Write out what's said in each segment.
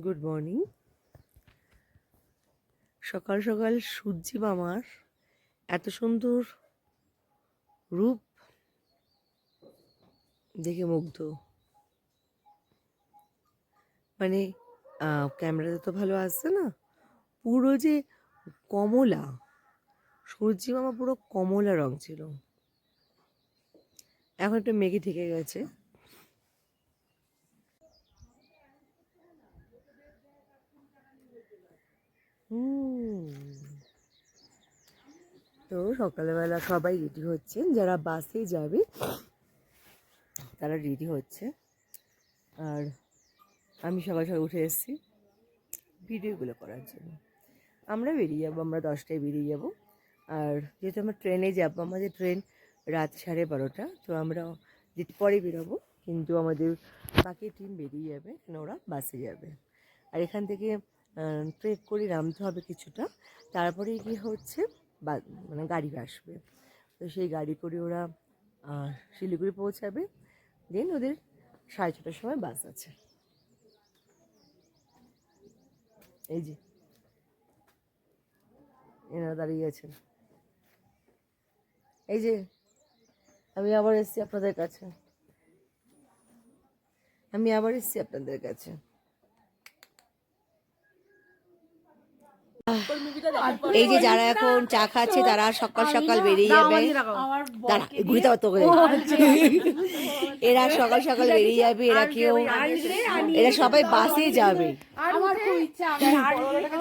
Good morning. সকাল সকাল সূর্যি মামার এত সুন্দর রূপ দেখে মুগ্ধ। মানে ক্যামেরাতে তো ভালো আসছে না, পুরো যে কমলা, সূর্যি মামা পুরো কমলা রং ছিল, এখন একটু মেঘে ঢেকে গেছে। তো সকালবেলা সবাই রেডি হচ্ছে, যারা বাসে যাবে তারা রেডি হচ্ছে, আর আমি সকাল সকাল উঠে এসেছি ভিডিওগুলো করার জন্য। আমরা বেরিয়ে যাবো, আমরা 10টায় বেরিয়ে যাব। আর যেহেতু আমরা ট্রেনে যাবো, আমাদের ট্রেন রাত 12:30, তো আমরা যেতে পরে বেরোবো, কিন্তু আমাদের বাকি টিম বেরিয়ে যাবে, কেন ওরা বাসে যাবে। আর এখান থেকে ট্রেক করে নামতে হবে কিছুটা, তারপরে গিয়ে হচ্ছে মানে গাড়ি আসবে, তো সেই গাড়ি করে ওরা শিলিগুড়ি পৌঁছাবে। দেন ওদের 6:30টার সময় বাস আছে। এই যে এনারা দাঁড়িয়ে আছেন, এই যে আমি আবার এসেছি আপনাদের কাছে, আপনাদের কাছে। এই যে যারা এখন চা খাচ্ছে তারা সকাল সকাল বেরিয়ে যাবে, এরা সকাল সকাল বেরিয়ে যাবে, এরা সবাই বাসে যাবে,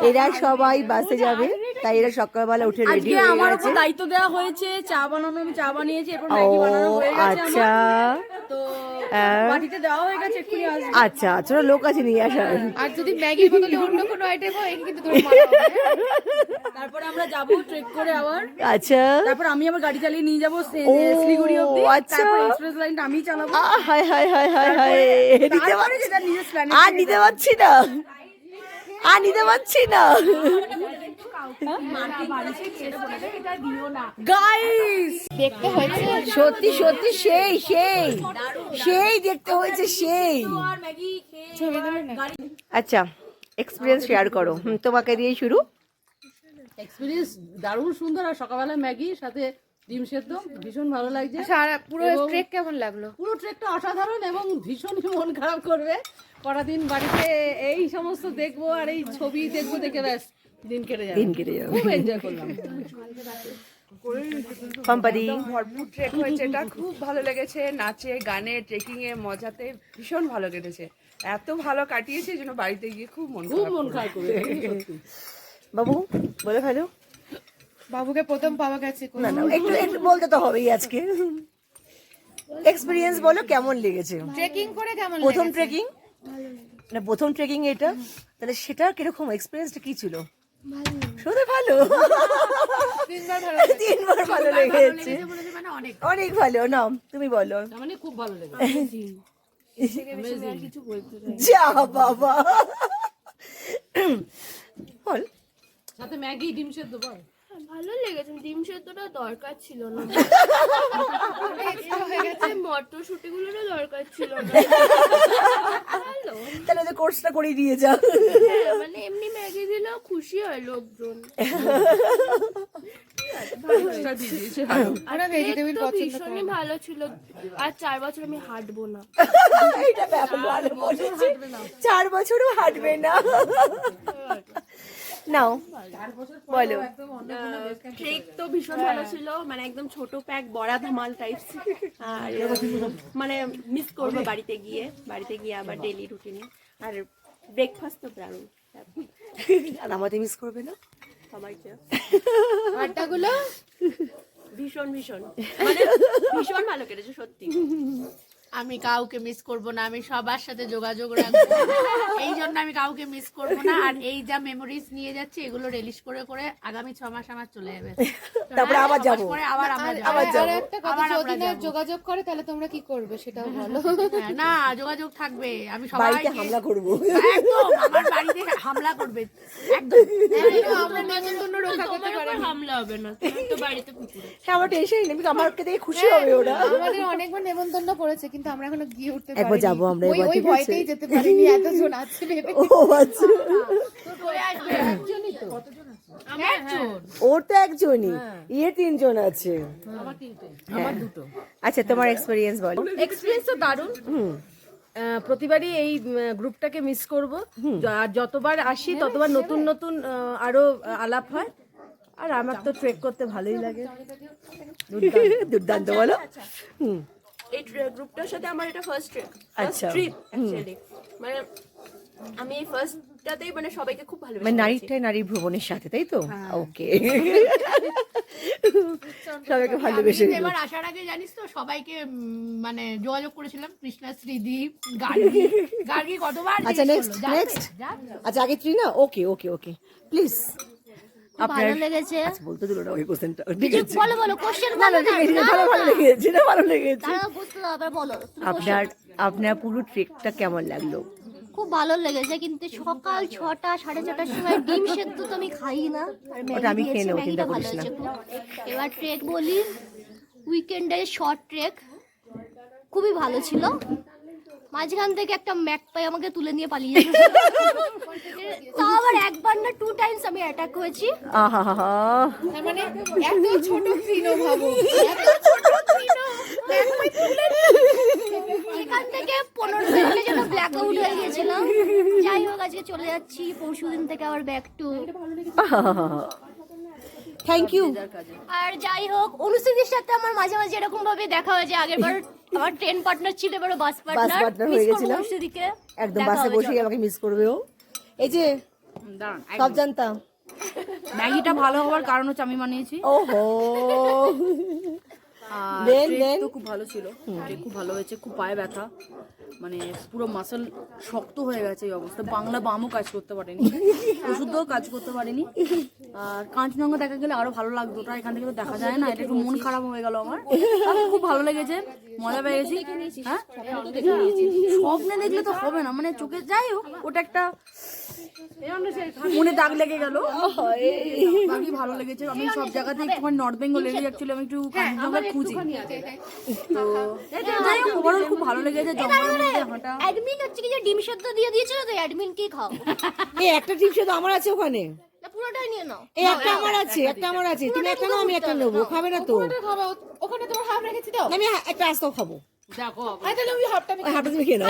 এরা সবাই বাসে যাবে, তাই এরা সকালবেলা উঠে রেডি হয়ে গেছে। দায়িত্ব দেওয়া হয়েছে চা বানানো, আমি চা বানিয়েছি, এরপর ম্যাগি বানানো হয়ে গেছে। আচ্ছা, তো বাটিতে দেওয়া হয়ে গেছে, এক্ষুনি আসবে। আচ্ছা আচ্ছা, লোক আছে নিয়ে আসার। আর যদি ম্যাগির বদলে অন্য কোনো আইটেম হয় কিন্তু ধরে মারা হবে। তারপর আমরা যাব ট্রেক করে আবার। আচ্ছা, তারপর আমি আবার গাড়ি চালিয়ে নিয়ে যাব শিলিগুড়ি অবধি। আচ্ছা, তারপর এক্সপ্রেস লাইনটা আমি চালাবো। High high high high high, তারপরে যেটা নিজের প্ল্যান। আর নিতে পারছি না, আর নিতে পারছি না। গাইস দেখতে হয়েছে সত্যি সত্যি সেই সেই সেই দেখতে হয়েছে সেই। আচ্ছা, এক্সপিরিয়েন্স শেয়ার করো, তোমাকে দিয়েই শুরু। এক্সপিরিয়েন্স দারুণ সুন্দর, আর সকালবেলা ম্যাগি সাথে ডিম সেদ্ধ ভীষণ ভালো লাগছে। সারা পুরো ট্রেক কেমন লাগলো? পুরো ট্রেকটা অসাধারণ এবং ভীষণ মন খারাপ করবে। কটা দিন বাড়িতে এই সমস্ত দেখবো আর এই ছবি দেখবো, দেখে ব্যাস দিন কেটে যাবে, খুব এনজয় করলাম। ভরপুর ট্রেক হয়েছে, এটা খুব ভালো লেগেছে। নাচে গানে ট্রেকিং এ মজাতে ভীষণ ভালো কেটেছে, এত ভালো কাটিয়েছে যেন বাড়িতে গিয়ে খুব মন খারাপ করবে। বাবু বলে ফেলো। বাবুকে প্রথম পাওয়া গেছে। না না, একটু একটু বলতে তো হবেই আজকে। এক্সপিরিয়েন্স বলো, কেমন লেগেছে ট্রেকিং করে? কেমন প্রথম ট্রেকিং, না প্রথম ট্রেকিং এটা, তাহলে সেটা কিরকম এক্সপিরিয়েন্সটা কি ছিল? শুধু ভালো, তিনবার ভালো লেগেছে, অনেক ভালো। না তুমি বলো। মানে খুব ভালো লেগেছে। যা বাবা, বল। সাথে ম্যাগি ডিম সেদ্ধ বল। ভালো লেগেছে, ডিম সেদ্ধটা দরকার ছিল না, মটরশুটি গুলোরও দরকার ছিল না। তাহলে তো কোর্সটা করে দিয়ে যাও। মানে এমনি ম্যাগি দিলেও খুশি হয় লোকজন। ভীষণই ভালো ছিল, আর 4 বছর আমি হাঁটবো না। এটা ব্যাপার ভালো বলেছে, 4 বছরও হাঁটবে না। নাও বলো। ট্রেক তো ভীষণ ভালো ছিল, মানে একদম ছোট প্যাক বড়া ধামাল টাইপ। আর মানে মিস করবো বাড়িতে গিয়ে আবার ডেইলি রুটিনে। আর ব্রেকফাস্ট তো দারুণ, আর আমাদের মিস করবে না সবাইকে। আড্ডাগুলো ভীষণ মানে ভীষণ ভালো কেটেছে সত্যি। আমি কাউকে মিস করব না, আমি সবার সাথে যোগাযোগ রাখবো, এই জন্য আমি কাউকে মিস করব না। আর এই যা মেমোরিজ নিয়ে যাচ্ছে এগুলো রিলিজ করে করে আগামী 6 মাস আমার চলে যাবে, তারপরে আবার যাব, পরে আবার আমরা আর একটা কথা, যদি না যোগাযোগ করে তাহলে তোমরা কি করবে সেটাও বলো। না, যোগাযোগ থাকবে, আমি সবাইকে বাড়িতে হামলা করব, একদম আমার বাড়িতে হামলা করবে একদম। আমরা নেমন্তন্ন রক্ষা করতে পারি, হামলা হবে না, তুমি তো বাড়িতে পুকুরে। হ্যাঁ আমার টেনশন নেই, আমাকে দেখে খুশি হবে ওরা। আমাদের অনেকবার নেমন্তন্ন করেছে কিন্তু কিন্তু আমরা এখনো গিয়ে উঠতে একবার পারিনি। যাবো আমরা ওই এবার, ওই ঠিক আছে? ভয়তেই যেতে পারিনি, এতজন আছে ভেবে। ও আচ্ছা, ওর তো একজনই, ইয়ে 3 জন আছে। আমার দুটো। আচ্ছা, তোমার এক্সপেরিয়েন্স বলো। এক্সপিরিয়েন্স তো দারুণ। প্রতিবারই এই গ্রুপটাকে মিস করব, আর যতবার আসি ততবার নতুন নতুন আরো আলাপ হয়। আর আমার তো ট্রেক করতে ভালোই লাগে। দুর্দান্ত, বলো। হুম, এই গ্রুপটার সাথে আমার এটা ফার্স্ট আচ্ছা। Trip actually. মানে আমি এই ফার্স্টটাতেই মানে সবাইকে খুব ভালোবাসি। মানে নারীটাই নারী ভ্রমণের সাথে, তাই তো? ওকে, সবাইকে ভালোবেসে আমি দিল। এবার আসার আগে জানিস তো সবাইকে মানে যোগাযোগ করেছিলাম, কৃষ্ণা, শ্রীদীপ, গার্গী। গার্গী কতবার আচ্ছা, জিজ্ঞেস নেক্সট করলো, যাবে? নেক্সট। আচ্ছা, আগে 3 না? ওকে ওকে ওকে, প্লিজ। ভালো লেগেছে। আচ্ছা, বলতে দিল না ওই কোশ্চেনটা, ঠিক আছে? বলো বলো কোশ্চেন না না, বলো ঠিক আছে, ভালো ভালো লেগেছে, না ভালো লেগেছে। তারা বুঝতে হবে, বলো। আপনার আপনার পুরো ট্রেকটা কেমন লাগলো? খুব ভালো লেগেছে, কিন্তু সকাল 6টা 6:30টার সময় ডিম সেদ্ধ তো আমি খাই না, আর ওটা আমি ম্যাগি খেয়ে দিয়েছে, নেবো, ম্যাগিটা চিন্তা ভালো করিস না। হয়েছে খুব। এবার ট্রেক বলি, উইকেন্ডে শর্ট ট্রেক খুবই ভালো ছিল। মাঝখান থেকে একটা ম্যাকপাই আমাকে তুলে নিয়ে পালিয়ে গেছে। তাও আবার একবার না 2 টাইমস আমি অ্যাটাক হয়েছি। আহা হা হা, তার মানে এত ছোট ট্রিনো ভাবো, এখান থেকে 15 সেকেন্ডে যেন ব্ল্যাক আউট হয়ে গেছিলাম। যাই হোক, আজকে চলে যাচ্ছি, পরশুদিন থেকে আবার ব্যাক টু। Thank you. আর যাই হোক, অনুষ্ঠিতির সাথে আমার মাঝে মাঝে এরকম ভাবে দেখা হয়েছে। আগের বার আমার ট্রেন পার্টনার ছিল, এবারে বাস পার্টনার partner হয়ে গেছিলাম। অনুষ্ঠিতিকে একদম দেখা বাসে হবে, বসেই চলো। আমাকে মিস করবে ও। এই যে সব জানতাম। ম্যাগিটা ভালো হওয়ার কারণ হচ্ছে আমি বানিয়েছি। ওহো, আর দেন ট্রেক দেন তো খুব ভালো ছিল, ট্রেক খুব ভালো হয়েছে। খুব পায়ে ব্যথা, মানে পুরো মাসল শক্ত হয়ে গেছে এই অবস্থা। বাংলা বামও কাজ করতে পারেনি, ওষুধও কাজ করতে পারেনি। আর কাঞ্চনজঙ্ঘা দেখা গেলে আরো ভালো লাগতো, ওটা এখান থেকে তো দেখা যায় না। এটা একটু মন খারাপ হয়ে গেল আমার। তবে খুব ভালো লেগেছে, মজা পেয়ে গেছি। হ্যাঁ, স্বপ্নে দেখলে তো হবে না, মানে চোখে, যাই হোক, ওটা একটা মনে দাগ লেগে গেল। বাকি ভালো লেগেছে। আমি সব জায়গাতে একটুখানি নর্থ বেঙ্গল এরিয়া অ্যাকচুয়ালি আমি একটু কাঞ্চনজঙ্ঘা খুঁজি, তো যাই হোক ওভারঅল খুব ভালো লেগেছে। জঙ্গলের মধ্যে হাঁটা। অ্যাডমিন হচ্ছে কি যে ডিম সেদ্ধ দিয়ে দিয়েছিল, তো অ্যাডমিন কি খাও? এই একটা টিপ শুধু আমার আছে ওখানে। না, পুরোটাই নিয়ে নাও। এই একটা আমার আছে, একটা আমার আছে। তুমি একটা নাও, আমি একটা নেবো। খাবে না তো? খাবো, ওখানে তোমার হাফ রেখেছি তো। আমি একটা আস্তাও খাবো। আর তাহলে ওই হাফটা আমি ওই হাফটা তুমি খেয়ে নাও।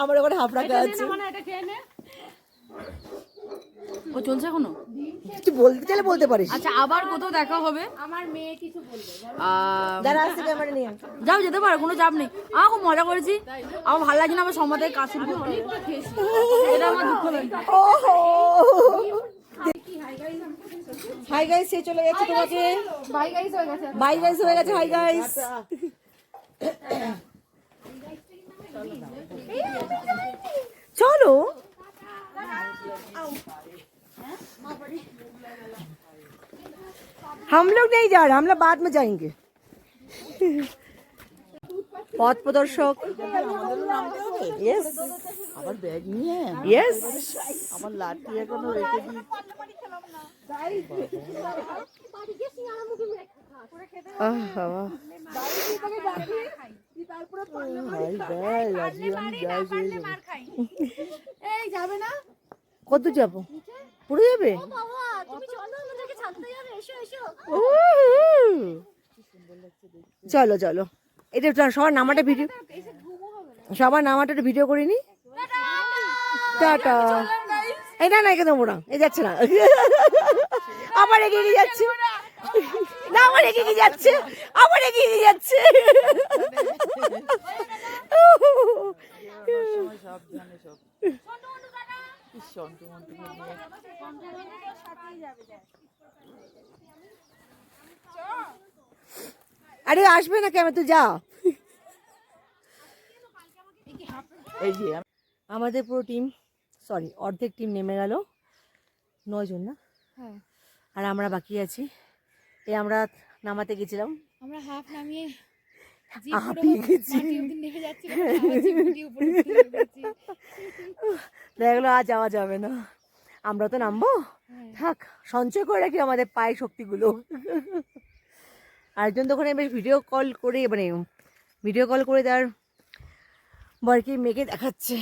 আমার ওখানে হাফ রাখা আছে। ও চলছে এখনো? তুই বলতে চাইলে বলতে পারিস। আচ্ছা, আবার কোথাও দেখা হবে। আমার মেয়ে কিছু বলবে। দাঁড়া, আসছে ক্যামেরা নিয়ে। যাও, যেতে পারো, কোনো চাপ নেই। আমার খুব মজা করেছি। আমার ভালো লাগছে না আমার সম্মতে কাজ শুরু করতে। এটা আমার দুঃখ লাগছে। ওহো, হাই গাইস, সে চলে গেছে তোমাকে। বাই গাইস হয়ে গেছে। বাই গাইস হয়ে গেছে, হাই গাইস। चलो हम लोग नहीं जा रहे, हम लोग बाद में जाएंगे। পথ প্রদর্শক, ইয়েস, আমার ব্যাগ নিয়ে ইয়েস, আমার লাঠি এখনো রেখে দিই। এই যাবে না? কত যাবো? পুরো যাবে? বাবা, তুমি চলো, আমাদেরকে ছাড়তে যাবে, এসো এসো। চলো চলো, এটা সবার নামাটা ভিডিও, সবার নামাটা একটু ভিডিও করিনি। টাটা। এই না না, একে দেবো না, এই যাচ্ছে না, আবার এগিয়ে যাচ্ছে, না আবার এগিয়ে যাচ্ছে, আবার এগিয়ে যাচ্ছে। সাবধানে সব সন্টু মন্টু নিয়ে আরে আসবে না কেন, তুই যা। এই যে আমাদের পুরো টিম, সরি অর্ধেক টিম নেমে গেল, 9 জন না? হ্যাঁ, আর আমরা বাকি আছি। এই আমরা নামাতে গেছিলাম, আমরা হাফ নামিয়ে হাঁপিয়ে গেছি, নেমে যাচ্ছিলাম, আবার জিপটি উপরে উঠে গেছি। দেখা গেলো আজ যাওয়া যাবে না। আমরা তো নামবো, থাক সঞ্চয় করে রাখি আমাদের পায়ের শক্তিগুলো। আরেকজন তো ওখানে বেশ ভিডিও কল করে, মানে ভিডিও কল করে তার বরকে মেয়েকে দেখাচ্ছে